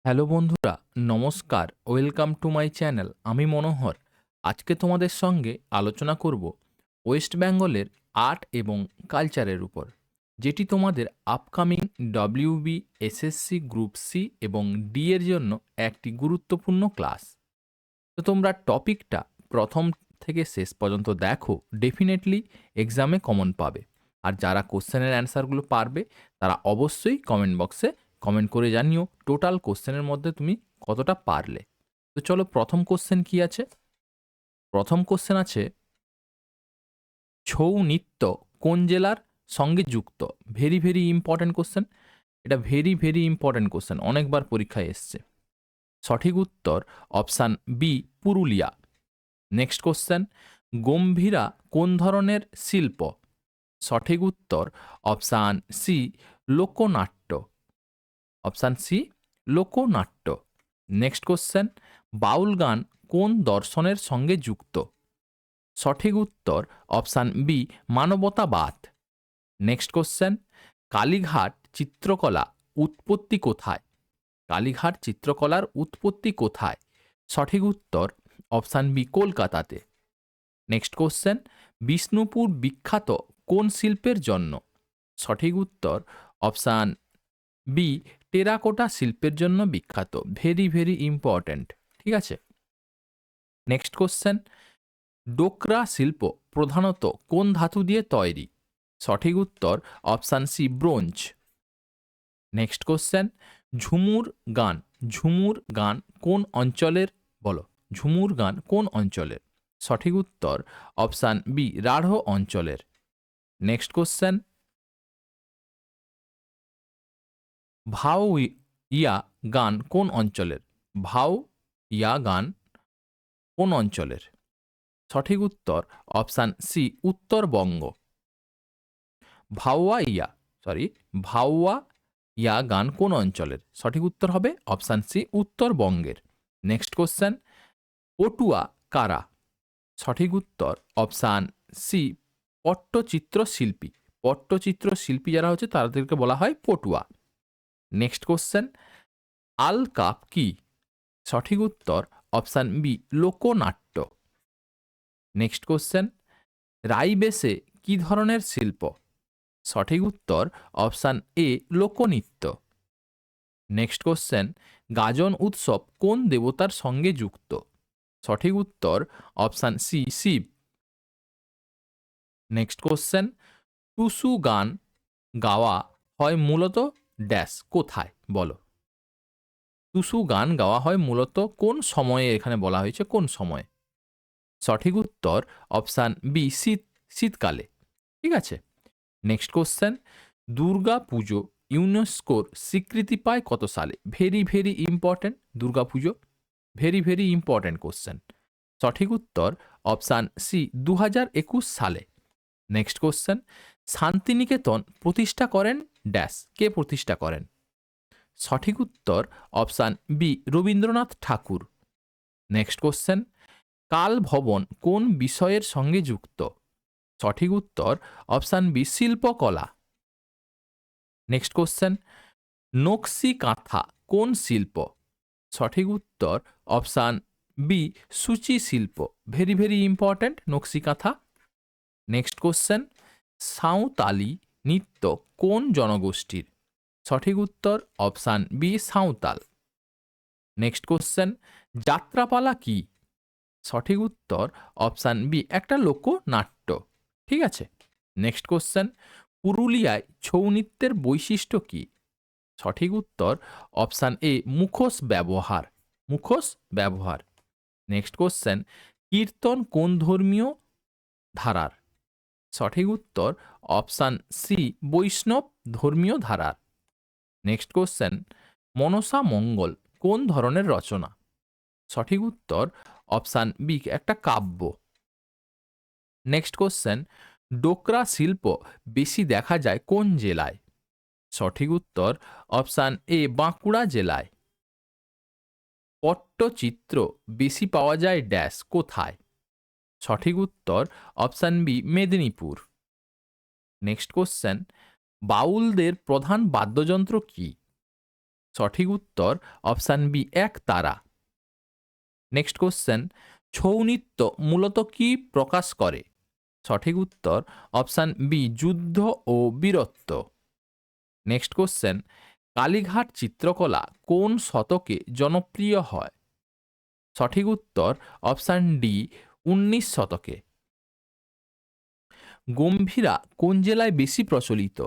Hello বন্ধুরা, নমস্কার। Welcome to my channel. আমি মনোহর। আজকে তোমাদের সঙ্গে আলোচনা করব ওয়েস্ট বেঙ্গলের আর্ট এবং কালচারের উপর, যেটি তোমাদের upcoming WB, SSC group C এবং ডি এর জন্য একটি গুরুত্বপূর্ণ ক্লাস। তো তোমরা টপিকটা প্রথম থেকে শেষ পর্যন্ত দেখো, ডেফিনেটলি এক্সামে কমন পাবে। আর যারা কোশ্চেনের অ্যান্সারগুলো পারবে তারা অবশ্যই কমেন্ট বক্সে কমেন্ট করে জানিও টোটাল কোশ্চেনের মধ্যে তুমি কতটা পারলে। তো চলো, প্রথম কোশ্চেন কি আছে। প্রথম কোশ্চেন আছে, ছৌ নৃত্য কোন জেলার সঙ্গে যুক্ত? Very very important question. এটা ভেরি ভেরি ইম্পর্ট্যান্ট কোশ্চেন, অনেকবার পরীক্ষায় এসছে। সঠিক উত্তর option B, Purulia. Next question, Gambhira কোন ধরনের শিল্প? সঠিক উত্তর অপশান সি, লোকনাট্য। অপশান সি, লোকনাট্য। নেক্সট কোশ্চেন, বাউল গান কোন দর্শনের সঙ্গে যুক্ত? সঠিক উত্তর অপশান বি, মানবতাবাদ। নেক্সট কোশ্চেন, কালীঘাট চিত্রকলা উৎপত্তি কোথায়? কালীঘাট চিত্রকলার উৎপত্তি কোথায়? সঠিক উত্তর অপশান বি, কলকাতাতে। নেক্সট কোশ্চেন, বিষ্ণুপুর বিখ্যাত কোন শিল্পের জন্য? সঠিক উত্তর অপশান বি, টেরাকোটা শিল্পের জন্য বিখ্যাত। Very very important. ঠিক আছে। নেক্সট কোশ্চেন, ডোকরা শিল্প প্রধানত কোন ধাতু দিয়ে তৈরি? সঠিক উত্তর option C, bronze. Next question, Jhumur গান ঝুমুর গান কোন অঞ্চলের? বলো, ঝুমুর গান কোন অঞ্চলের? সঠিক উত্তর অপশান বি, রাঢ় অঞ্চলের। নেক্সট কোশ্চেন, ভাও ইয়া গান কোন অঞ্চলের? ভাও ইয়া গান কোন অঞ্চলের? সঠিক উত্তর option C, Uttarbanga. ভাওয়া yeah sorry ভাওয়া ইয়া গান কোন অঞ্চলের? সঠিক উত্তর হবে অপশান সি, উত্তরবঙ্গের। নেক্সট কোশ্চেন, পটুয়া কারা? সঠিক উত্তর অপশান সি, পট্টচিত্র শিল্পী। পট্টচিত্র শিল্পী যারা হচ্ছে তাদেরকে বলা হয় পটুয়া। নেক্সট কোশ্চেন, আল কাপ কি? সঠিক উত্তর অপশান বি, লোকনাট্য। নেক্সট কোশ্চেন, রাইবেসে কি ধরনের শিল্প? সঠিক উত্তর অপশান এ, লোকনৃত্য। নেক্সট কোশ্চেন, গাজন উৎসব কোন দেবতার সঙ্গে যুক্ত? সঠিক উত্তর option C, Shiva. Next question, Tusu গান গাওয়া হয় মূলত ড্যাশ কোথায়? বলো, টুসু গান গাওয়া হয় মূলত কোন সময়ে? এখানে বলা হয়েছে কোন সময়ে। সঠিক উত্তর অপশান বি, শীতকালে। ঠিক আছে। নেক্সট কোশ্চেন, দুর্গা পুজো ইউনেস্কোর স্বীকৃতি পায় কত সালে? ভেরি ভেরি ইম্পর্ট্যান্ট দুর্গা পুজো। Very very important question. সঠিক উত্তর অপশান সি, 2021 সালে। নেক্সট কোশ্চেন, শান্তিনিকেতন প্রতিষ্ঠা করেন ড্যাশ কে প্রতিষ্ঠা করেন? সঠিক উত্তর অপশান বি, রবীন্দ্রনাথ ঠাকুর। নেক্সট কোশ্চেন, কাল ভবন কোন বিষয়ের সঙ্গে যুক্ত? সঠিক উত্তর অপশান বি, শিল্পকলা। নেক্সট কোশ্চেন, নকশি কাঁথা কোন শিল্প? সঠিক উত্তর অপশান বি, সূচি শিল্প। ভেরি ভেরি ইম্পর্ট্যান্ট নকশি কাঁথা। নেক্সট কোশ্চেন, সাঁওতালি নৃত্য কোন জনগোষ্ঠীর? সঠিক উত্তর option B, Santhal. Next question, যাত্রাপালা কি? সঠিক উত্তর অপশান বি, একটা লোকনাট্য। ঠিক আছে। নেক্সট কোশ্চেন, পুরুলিয়ায় ছৌ নৃত্যের বৈশিষ্ট্য কি? সঠিক উত্তর অপশান এ, মুখোশ ব্যবহার। মুখোশ ব্যবহার। নেক্সট কোশ্চেন, কীর্তন কোন ধর্মীয় ধারার? সঠিক উত্তর অপশান সি, বৈষ্ণব ধর্মীয় ধারার। নেক্সট কোশ্চেন, মনসা মঙ্গল কোন ধরনের রচনা? সঠিক উত্তর অপশান বি, একটা কাব্য। নেক্সট কোশ্চেন, ডোকরা শিল্প বেশি দেখা যায় কোন জেলায়? সঠিক উত্তর অপশান এ, বাঁকুড়া জেলায়। পট্টচিত্র বেশি পাওয়া যায় ড্যাশ কোথায়? সঠিক উত্তর option B, Medinipur. Next question, বাউলদের প্রধান বাদ্যযন্ত্র কি? সঠিক উত্তর অপশান বি এক তারা। নেক্সট কোশ্চেন, ছৌ নৃত্য মূলত কি প্রকাশ করে? সঠিক উত্তর অপশান বি যুদ্ধ ও বীরত্ব। নেক্সট কোশ্চেন, কালীঘাট চিত্রকলা কোন শতকে জনপ্রিয় হয়? সঠিক উত্তর অপশান ডি 19 শতকে। গম্ভীরা কোন জেলায় বেশি প্রচলিত?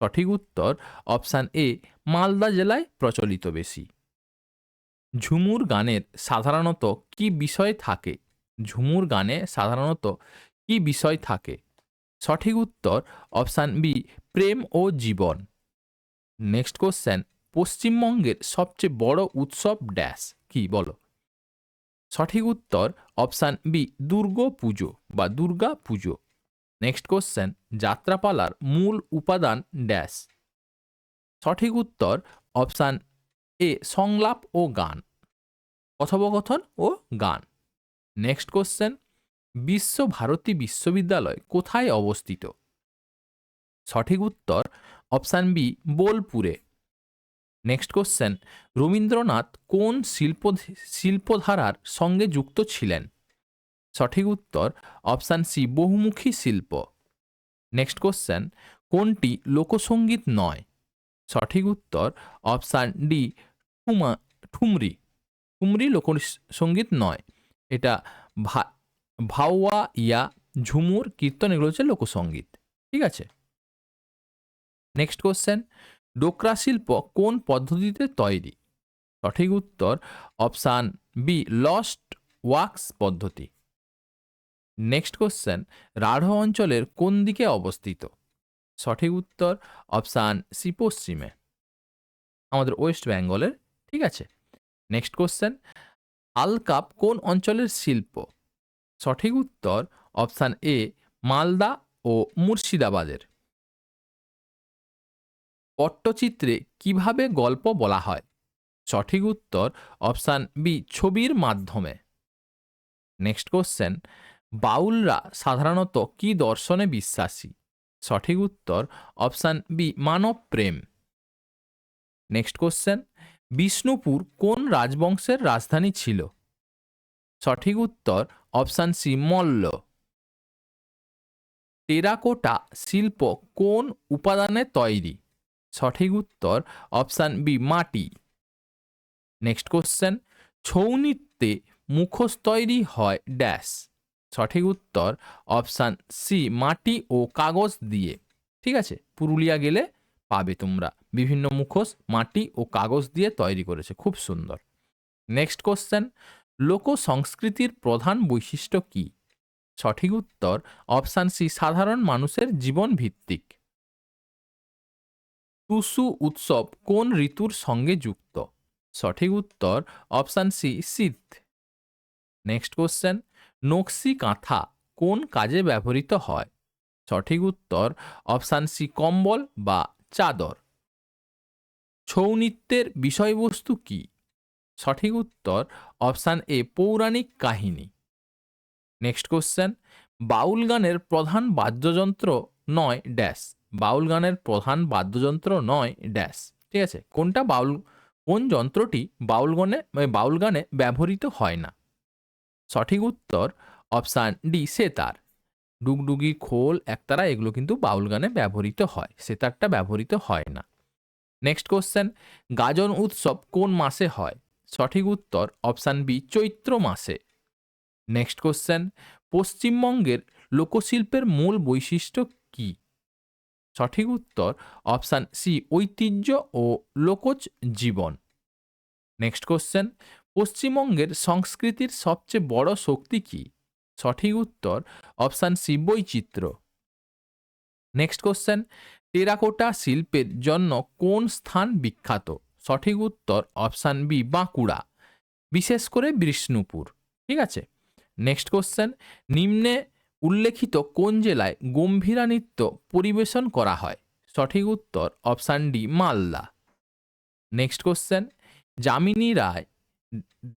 সঠিক উত্তর অপশান এ মালদা জেলায় প্রচলিত বেশি। ঝুমুর গানের সাধারণত কি বিষয় থাকে? ঝুমুর গানে সাধারণত কি বিষয় থাকে? সঠিক উত্তর অপশান বি প্রেম ও জীবন। নেক্সট কোশ্চেন, পশ্চিমবঙ্গের সবচেয়ে বড় উৎসব ড্যাশ কি বলো? সঠিক উত্তর অপশান বি দুর্গা পুজো বা দুর্গা পুজো। নেক্সট কোশ্চেন, যাত্রাপালার মূল উপাদান ড্যাশ? সঠিক উত্তর অপশান এ সংলাপ ও গান, কথোপকথন ও গান। নেক্সট কোশ্চেন, বিশ্বভারতী বিশ্ববিদ্যালয় কোথায় অবস্থিত? সঠিক উত্তর অপশান বি বোলপুরে। নেক্সট কোশ্চেন, রবীন্দ্রনাথ কোন শিল্পধারার সঙ্গে যুক্ত ছিলেন? সঠিক উত্তর অপশান সি বহুমুখী শিল্প। নেক্সট কোশ্চেন, কোনটি লোকসঙ্গীত নয়? সঠিক উত্তর অপশান ডি ঠুমরি। ঠুমরি লোকসঙ্গীত নয়, এটা ভাওয়া, ইয়া, ঝুমুর, কীর্তন এগুলো হচ্ছে লোকসঙ্গীত। ঠিক আছে। নেক্সট কোশ্চেন, ডোকরা শিল্প কোন পদ্ধতিতে তৈরি? সঠিক উত্তর অপশান বি লস্ট ওয়াক্স পদ্ধতি। নেক্সট কোশ্চেন, রাঢ় অঞ্চলের কোন দিকে অবস্থিত? সঠিক উত্তর অপশান সি পশ্চিমে, আমাদের ওয়েস্ট বেঙ্গলের। ঠিক আছে। নেক্সট কোশ্চেন, আলকাপ কোন অঞ্চলের শিল্প? সঠিক উত্তর অপশান এ মালদা ও মুর্শিদাবাদের। পট্টচিত্রে কিভাবে গল্প বলা হয়? সঠিক উত্তর অপশান বি ছবির মাধ্যমে। নেক্সট কোশ্চেন, বাউলরা সাধারণত কি দর্শনে বিশ্বাসী? সঠিক উত্তর অপশান বি মানব প্রেম। নেক্সট কোশ্চেন, বিষ্ণুপুর কোন রাজবংশের রাজধানী ছিল? সঠিক উত্তর অপশান সি মল্ল। টেরাকোটা শিল্প কোন উপাদানে তৈরি? সঠিক উত্তর অপশান বি মাটি। নেক্সট কোশ্চেন, ছৌ নৃত্যে মুখোশ তৈরি হয় ড্যাশ? সঠিক উত্তর অপশান সি মাটি ও কাগজ দিয়ে। ঠিক আছে, পুরুলিয়া গেলে পাবে তোমরা বিভিন্ন মুখোশ মাটি ও কাগজ দিয়ে তৈরি করেছে, খুব সুন্দর। নেক্সট কোশ্চেন, লোক সংস্কৃতির প্রধান বৈশিষ্ট্য কি? সঠিক উত্তর অপশান সি সাধারণ মানুষের জীবন ভিত্তিক। টুসু উৎসব কোন ঋতুর সঙ্গে যুক্ত? সঠিক উত্তর অপশান সি শীত। নেক্সট কোশ্চেন, নকশি কাঁথা কোন কাজে ব্যবহৃত হয়? সঠিক উত্তর অপশান সি কম্বল বা চাদর। ছৌ নৃত্যের বিষয়বস্তু কি? সঠিক উত্তর অপশান এ পৌরাণিক কাহিনী। নেক্সট কোশ্চেন, বাউল গানের প্রধান বাদ্যযন্ত্র নয় ড্যাশ? বাউল গানের প্রধান বাদ্যযন্ত্র নয় ড্যাশ? ঠিক আছে, কোনটা কোন যন্ত্রটি বাউল গানে ব্যবহৃত হয় না? সঠিক উত্তর অপশান ডি সেতার। ডুগডুগি, খোল, একতারা এগুলো কিন্তু বাউল গানে ব্যবহৃত হয়, সেতারটা ব্যবহৃত হয় না। নেক্সট কোশ্চেন, গাজন উৎসব কোন মাসে হয়? সঠিক উত্তর অপশান বি চৈত্র মাসে। নেক্সট কোশ্চেন, পশ্চিমবঙ্গের লোকশিল্পের মূল বৈশিষ্ট্য কি? সঠিক উত্তর অপশান সি ঐতিহ্য ও লোকজ জীবন। নেক্সট কোশ্চেন, পশ্চিমবঙ্গের সংস্কৃতির সবচেয়ে বড় শক্তি কি? সঠিক উত্তর অপশান সি বৈচিত্র্য। নেক্সট কোশ্চেন, টেরাকোটা শিল্পের জন্য কোন স্থান বিখ্যাত? সঠিক উত্তর অপশান বি বাঁকুড়া, বিশেষ করে বিষ্ণুপুর। ঠিক আছে। নেক্সট কোশ্চেন, নিম্নে উল্লেখিত কোন জেলায় গম্ভীরা নৃত্য পরিবেশন করা হয়? সঠিক উত্তর option D Malda. Next question, Jamini Roy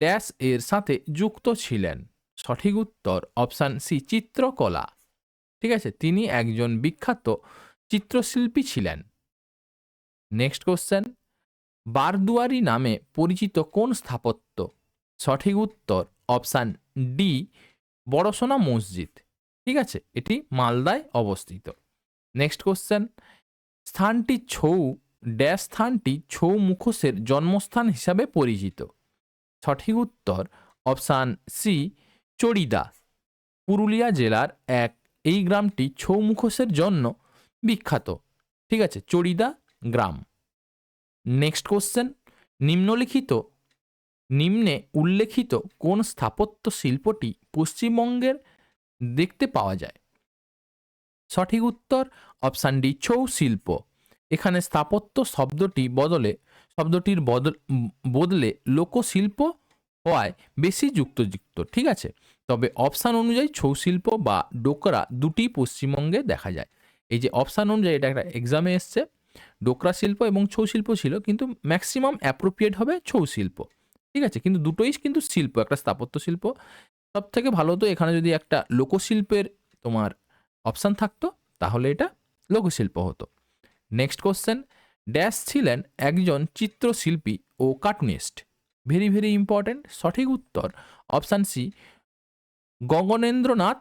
dash এর সাথে যুক্ত ছিলেন? সঠিক উত্তর অপশান সি চিত্রকলা। ঠিক আছে, তিনি একজন বিখ্যাত চিত্রশিল্পী ছিলেন। নেক্সট কোশ্চেন, বারদুয়ারি নামে পরিচিত কোন স্থাপত্য? সঠিক উত্তর অপশান ডি, বড়সোনা মসজিদ। ঠিক আছে, এটি মালদায় অবস্থিত। নেক্সট কোশ্চেন, স্থানটি ছৌ ড্যাশ স্থানটি ছৌ মুখোশের জন্মস্থান হিসাবে পরিচিত? সঠিক উত্তর অপশান সি, চড়িদা। পুরুলিয়া জেলার এই গ্রামটি ছৌ মুখোশের জন্য বিখ্যাত। ঠিক আছে, চড়িদা গ্রাম। নেক্সট কোশ্চেন, নিম্নে উল্লেখিত কোন স্থাপত্য শিল্পটি পশ্চিমবঙ্গের দেখতে পাওয়া যায়? সঠিক উত্তর অপশান ডি, ছৌ শিল্প। এখানে স্থাপত্য শব্দটির বদলে লোকশিল্প হওয়ায় বেশি যুক্ত। ঠিক আছে, তবে অপশান অনুযায়ী ছৌ শিল্প বা ডোকরা দুটি পশ্চিমবঙ্গে দেখা যায়। এই যে অপশান অনুযায়ী, এটা একটা এক্সামে এসছে, ডোকরা শিল্প এবং ছৌ শিল্প ছিল, কিন্তু ম্যাক্সিমাম অ্যাপ্রোপ্রিয়েট হবে ছৌ শিল্প। ঠিক আছে, কিন্তু দুটোই কিন্তু শিল্প, একটা স্থাপত্য শিল্প। সব থেকে ভালো হতো এখানে যদি একটা লোকশিল্পের তোমার অপশান থাকতো, তাহলে এটা লোকশিল্প হতো। নেক্সট কোশ্চেন, ড্যাশ ছিলেন একজন চিত্রশিল্পী ও কার্টুনিস্ট? Very very important. সঠিক উত্তর অপশান সি, গগনেন্দ্রনাথ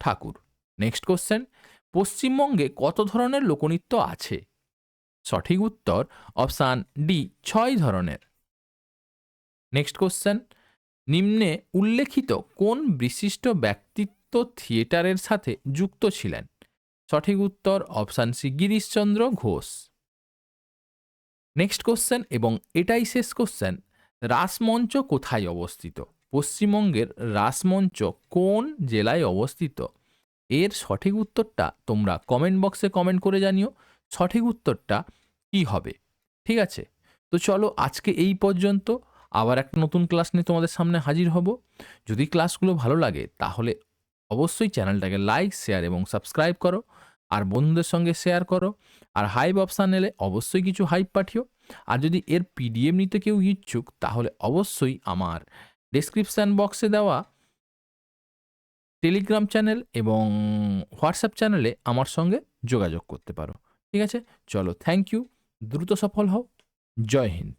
ঠাকুর। নেক্সট কোশ্চেন, পশ্চিমবঙ্গে কত ধরনের লোকনৃত্য আছে? সঠিক উত্তর অপশান ডি, 6 ধরনের। নেক্সট কোশ্চেন, নিম্নে উল্লেখিত কোন বিশিষ্ট ব্যক্তিত্ব থিয়েটারের সাথে যুক্ত ছিলেন? সঠিক উত্তর option C, Girishchandra Ghosh. Next question, এবং এটাই শেষ কোশ্চেন, রাসমঞ্চ কোথায় অবস্থিত? পশ্চিমবঙ্গের রাসমঞ্চ কোন জেলায় অবস্থিত? এর সঠিক উত্তরটা তোমরা কমেন্ট বক্সে কমেন্ট করে জানিও সঠিক উত্তরটা কি হবে। ঠিক আছে, তো চলো আজকে এই পর্যন্ত। আবার একটা নতুন ক্লাস নিয়ে তোমাদের সামনে হাজির হব। যদি ক্লাসগুলো ভালো লাগে তাহলে অবশ্যই চ্যানেলটাকে লাইক, শেয়ার এবং সাবস্ক্রাইব করো, আর বন্ধুদের সঙ্গে শেয়ার করো। আর হাইপ অপশান এলে অবশ্যই কিছু হাইপ পাঠিও। আর যদি এর পিডিএফ নিতে কেউ ইচ্ছুক, তাহলে অবশ্যই আমার ডেসক্রিপশান বক্সে দেওয়া টেলিগ্রাম চ্যানেল এবং হোয়াটসঅ্যাপ চ্যানেলে আমার সঙ্গে যোগাযোগ করতে পারো। ঠিক আছে, চলো, থ্যাংক ইউ, দ্রুত সফল হও, জয় হিন্দ।